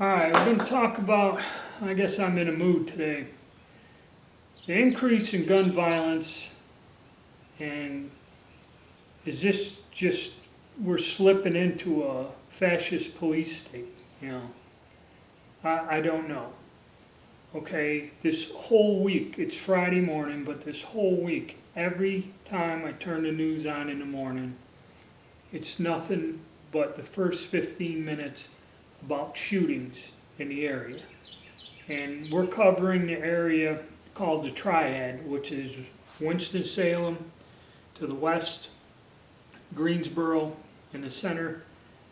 Alright, we're going to talk about, I guess I'm in a mood today, the increase in gun violence, and is this just, we're slipping into a fascist police state, you know? I don't know. Okay, this whole week, it's Friday morning, but this whole week, every time I turn the news on in the morning, it's nothing but the first 15 minutes about shootings in the area. And we're covering the area called the Triad, which is Winston-Salem to the west, Greensboro in the center,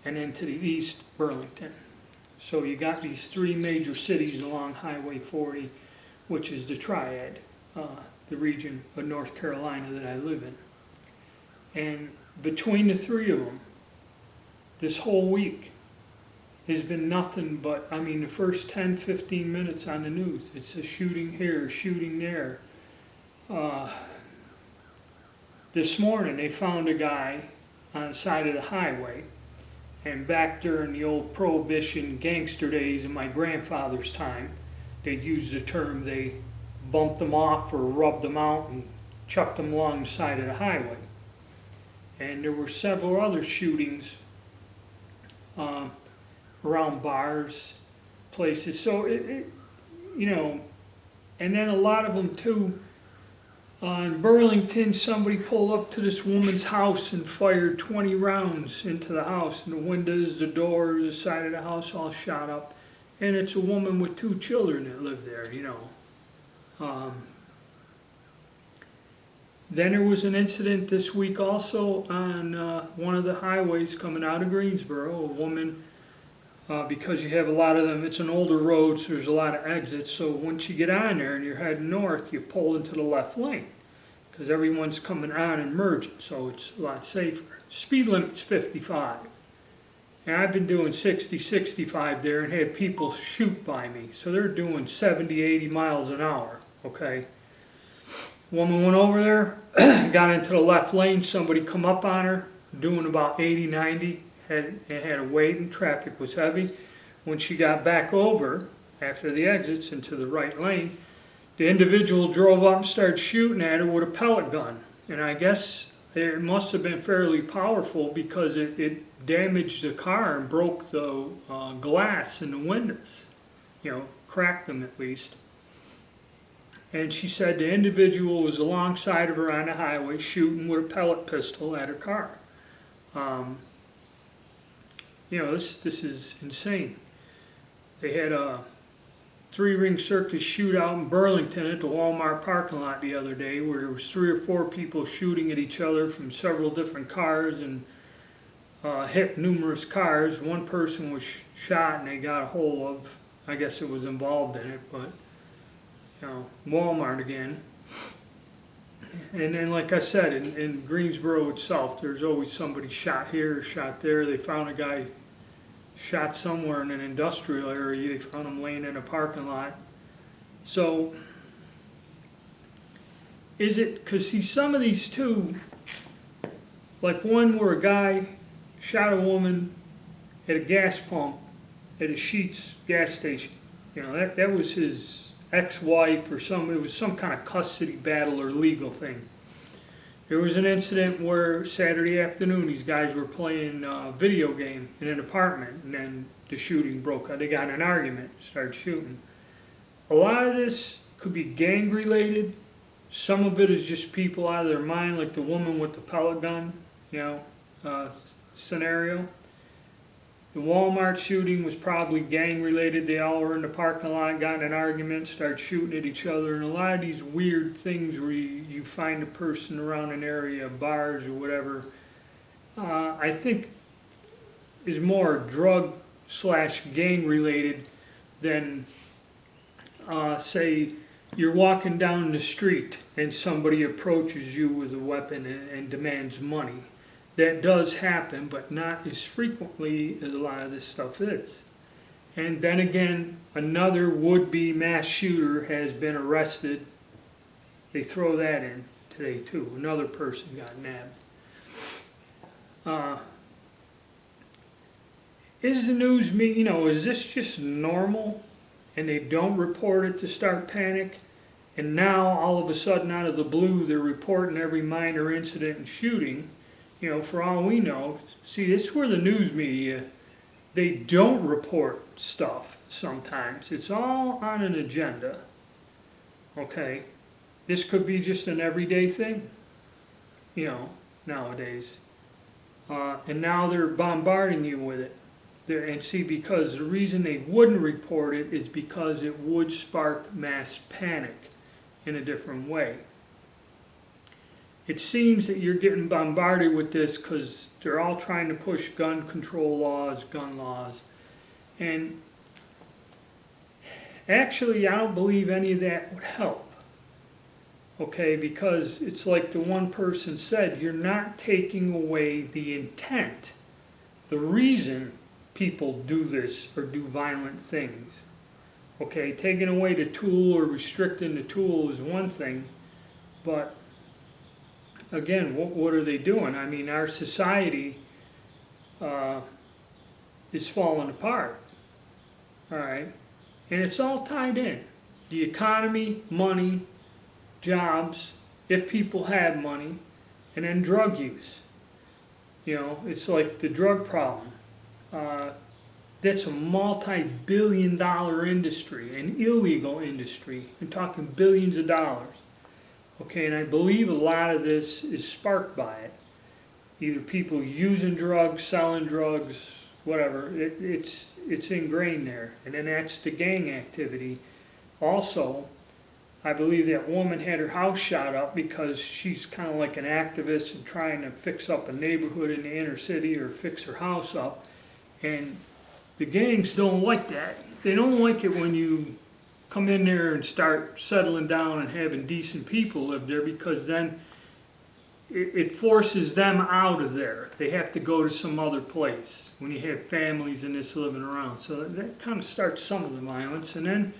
and then to the east, Burlington. So you got these three major cities along Highway 40, which is the Triad, the region of North Carolina that I live in. And between the three of them, this whole week, has been nothing but, I mean, the first 10, 15 minutes on the news, it's a shooting here, shooting there. This morning they found a guy on the side of the highway, and back during the old Prohibition gangster days in my grandfather's time, they'd use the term they bumped them off or rubbed them out and chucked them along the side of the highway. And there were several other shootings around bars, places. So you know, and then a lot of them too. In Burlington, somebody pulled up to this woman's house and fired 20 rounds into the house, and the windows, the doors, the side of the house all shot up. And it's a woman with 2 children that live there, you know. Then there was an incident this week also on one of the highways coming out of Greensboro. A woman, because you have a lot of them, it's an older road, so there's a lot of exits. So once you get on there and you're heading north, you pull into the left lane because everyone's coming on and merging, so it's a lot safer. Speed limit's 55. And I've been doing 60, 65 there and had people shoot by me. So they're doing 70, 80 miles an hour, okay? Woman went over there, got into the left lane, somebody come up on her, doing about 80, 90, had to wait and traffic was heavy. When she got back over, after the exits, into the right lane, the individual drove up and started shooting at her with a pellet gun. And I guess it must have been fairly powerful because it damaged the car and broke the glass in the windows, you know, cracked them at least. And she said the individual was alongside of her on the highway shooting with a pellet pistol at her car. You know, this is insane. They had a 3-ring circus shootout in Burlington at the Walmart parking lot the other day where there was 3 or 4 people shooting at each other from several different cars and hit numerous cars. One person was shot and they got a hold of, I guess it was involved in it, but you know, Walmart again. And then, like I said, in Greensboro itself, there's always somebody shot here, shot there. They found a guy shot somewhere in an industrial area. They found him laying in a parking lot. So, is it, because see, some of these too, like one where a guy shot a woman at a gas pump at a Sheetz gas station. You know, that was his ex-wife or it was some kind of custody battle or legal thing. There was an incident where Saturday afternoon these guys were playing a video game in an apartment and then the shooting broke out. They got in an argument, started shooting. A lot of this could be gang related. Some of it is just people out of their mind, like the woman with the pellet gun, you know, scenario. The Walmart shooting was probably gang related. They all were in the parking lot, got in an argument, started shooting at each other. And a lot of these weird things where you find a person around an area, bars or whatever, I think is more drug/gang related than, say, you're walking down the street and somebody approaches you with a weapon and demands money. That does happen, but not as frequently as a lot of this stuff is. And then again, another would-be mass shooter has been arrested. They throw that in today too. Another person got nabbed. is the news is this just normal and they don't report it to start panic? And now all of a sudden out of the blue they're reporting every minor incident and shooting. For all we know, see, this is where the news media, they don't report stuff sometimes. It's all on an agenda. Okay? This could be just an everyday thing, nowadays. And now they're bombarding you with it. And see, because the reason they wouldn't report it is because it would spark mass panic in a different way. It seems that you're getting bombarded with this because they're all trying to push gun control laws, gun laws. And actually, I don't believe any of that would help. Okay, because it's like the one person said, you're not taking away the intent. The reason people do this or do violent things. Okay, taking away the tool or restricting the tool is one thing, but again, what are they doing? I mean, our society is falling apart, all right? And it's all tied in. The economy, money, jobs, if people have money, and then drug use. It's like the drug problem. That's a multi-billion-dollar industry, an illegal industry. I'm talking billions of dollars. Okay, and I believe a lot of this is sparked by it. Either people using drugs, selling drugs, whatever. It's ingrained there. And then that's the gang activity. Also, I believe that woman had her house shot up because she's kind of like an activist and trying to fix up a neighborhood in the inner city or fix her house up. And the gangs don't like that. They don't like it when you come in there and start settling down and having decent people live there, because then it forces them out of there. They have to go to some other place when you have families and this living around. So that kind of starts some of the violence. And then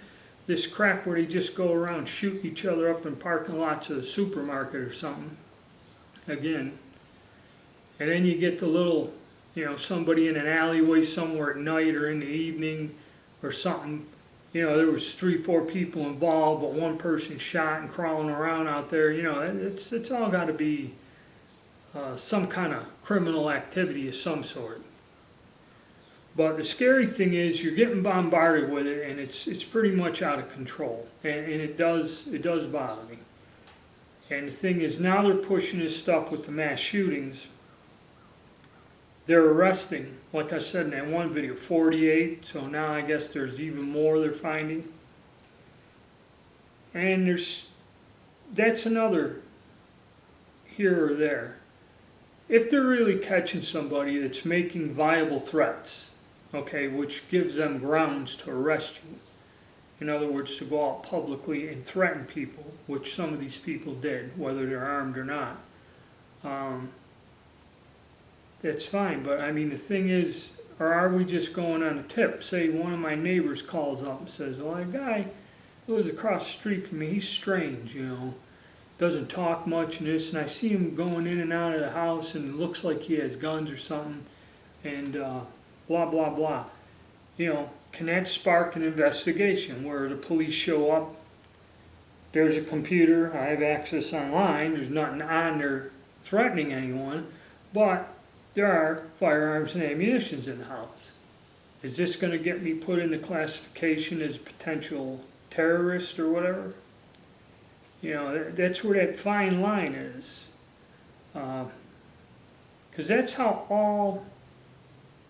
this crap where they just go around shooting each other up in parking lots of the supermarket or something. Again. And then you get the little, somebody in an alleyway somewhere at night or in the evening or something. There was 3-4 people involved, but one person shot and crawling around out there. It's all got to be some kind of criminal activity of some sort. But the scary thing is you're getting bombarded with it, and it's pretty much out of control, and it does bother me. And the thing is, now they're pushing this stuff with the mass shootings. They're arresting, like I said in that one video, 48. So now I guess there's even more they're finding. And that's another here or there. If they're really catching somebody that's making viable threats, okay, which gives them grounds to arrest you. In other words, to go out publicly and threaten people, which some of these people did, whether they're armed or not. That's fine, but I mean, the thing is, or are we just going on a tip? Say one of my neighbors calls up and says, well, that guy who lives across the street from me, he's strange, doesn't talk much and this, and I see him going in and out of the house and it looks like he has guns or something, and blah, blah, blah. Can that spark an investigation where the police show up? There's a computer, I have access online, there's nothing on there threatening anyone, but there are firearms and ammunitions in the house. Is this going to get me put in the classification as potential terrorist or whatever? That's where that fine line is. Because that's how all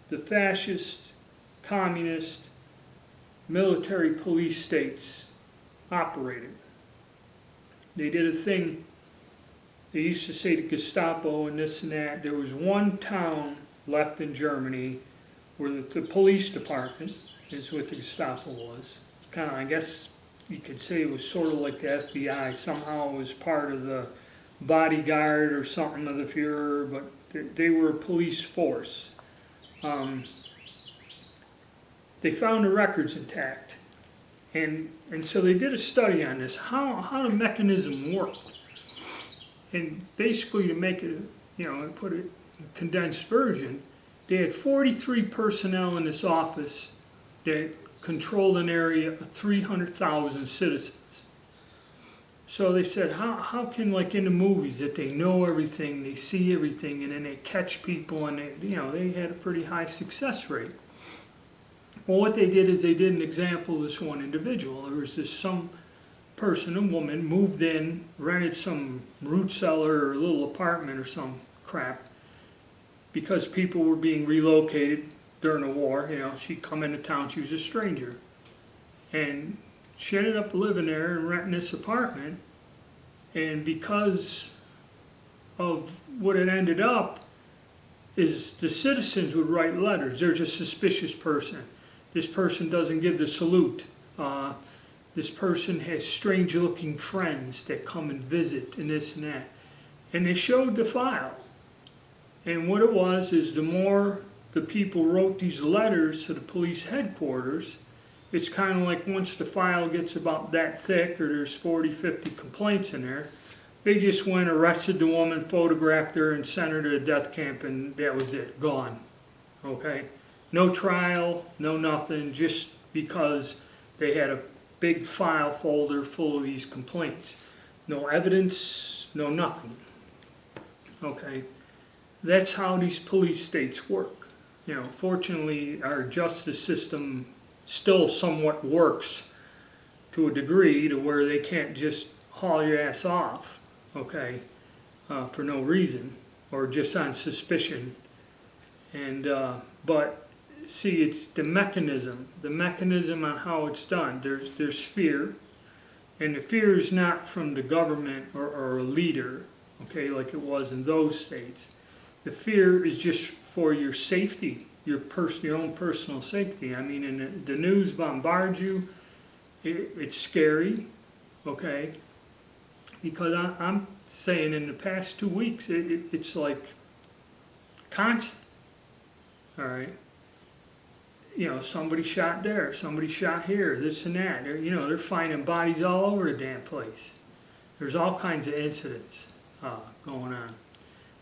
the fascist, communist, military police states operated. They did a thing. They used to say the Gestapo and this and that. There was one town left in Germany where the police department is what the Gestapo was. Kind of, I guess you could say it was sort of like the FBI. Somehow it was part of the bodyguard or something of the Fuhrer, but they were a police force. They found the records intact. And so they did a study on this, how the mechanism worked. And basically, to make it, put it in a condensed version, They had 43 personnel in this office that controlled an area of 300,000 citizens. So they said, how can, like in the movies, that they know everything, they see everything, and then they catch people, and they had a pretty high success rate. Well, what they did is they did an example of this one individual. There was some person, a woman, moved in, rented some root cellar or a little apartment or some crap because people were being relocated during the war. She'd come into town, she was a stranger. And she ended up living there and renting this apartment. And because of what it ended up is the citizens would write letters. There's a suspicious person. This person doesn't give the salute. This person has strange looking friends that come and visit and this and that. And they showed the file. And what it was is the more the people wrote these letters to the police headquarters, it's kind of like once the file gets about that thick, or there's 40, 50 complaints in there, they just went, arrested the woman, photographed her, and sent her to a death camp, and that was it, gone. Okay? No trial, no nothing, just because they had a big file folder full of these complaints. No evidence, no nothing. Okay? That's how these police states work. Fortunately, our justice system still somewhat works to a degree to where they can't just haul your ass off, okay, for no reason or just on suspicion. And but see, it's the mechanism on how it's done. There's fear, and the fear is not from the government or a leader, okay, like it was in those states. The fear is just for your safety, your own personal safety. I mean, and the news bombards you. It's scary, okay? Because I'm saying in the past 2 weeks, it's like constant. All right. Somebody shot there, somebody shot here, this and that. They're finding bodies all over the damn place. There's all kinds of incidents going on.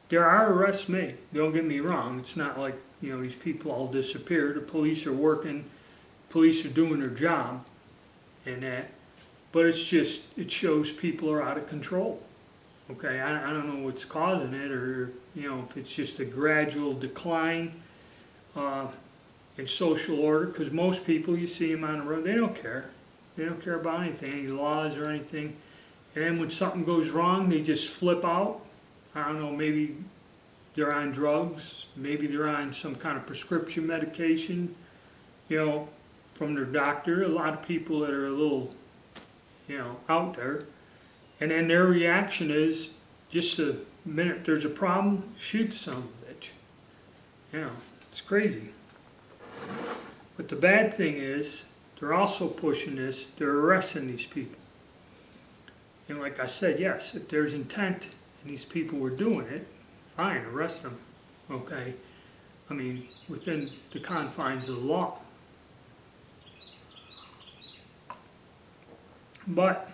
There are arrests made, don't get me wrong. It's not like, these people all disappear. The police are working, police are doing their job and that. But it's just, it shows people are out of control. Okay, I don't know what's causing it, or, if it's just a gradual decline in social order, because most people, you see them on the road, they don't care. They don't care about anything, any laws or anything. And then when something goes wrong, they just flip out. I don't know, maybe they're on drugs, maybe they're on some kind of prescription medication, from their doctor. A lot of people that are a little, out there. And then their reaction is, just a minute there's a problem, shoot the son of a bitch. It's crazy. But the bad thing is, they're also pushing this, they're arresting these people. And like I said, yes, if there's intent and these people were doing it, fine, arrest them, okay? I mean, within the confines of the law. But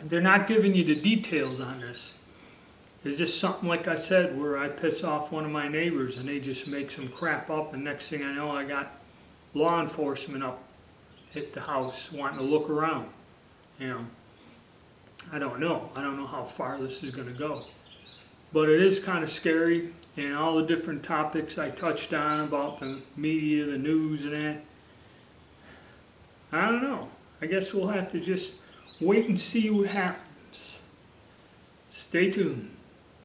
they're not giving you the details on this. It's just something, like I said, where I piss off one of my neighbors and they just make some crap up, and next thing I know, I got law enforcement up at the house wanting to look around. I don't know. I don't know how far this is going to go. But it is kind of scary, and all the different topics I touched on about the media, the news and that. I don't know. I guess we'll have to just wait and see what happens. Stay tuned.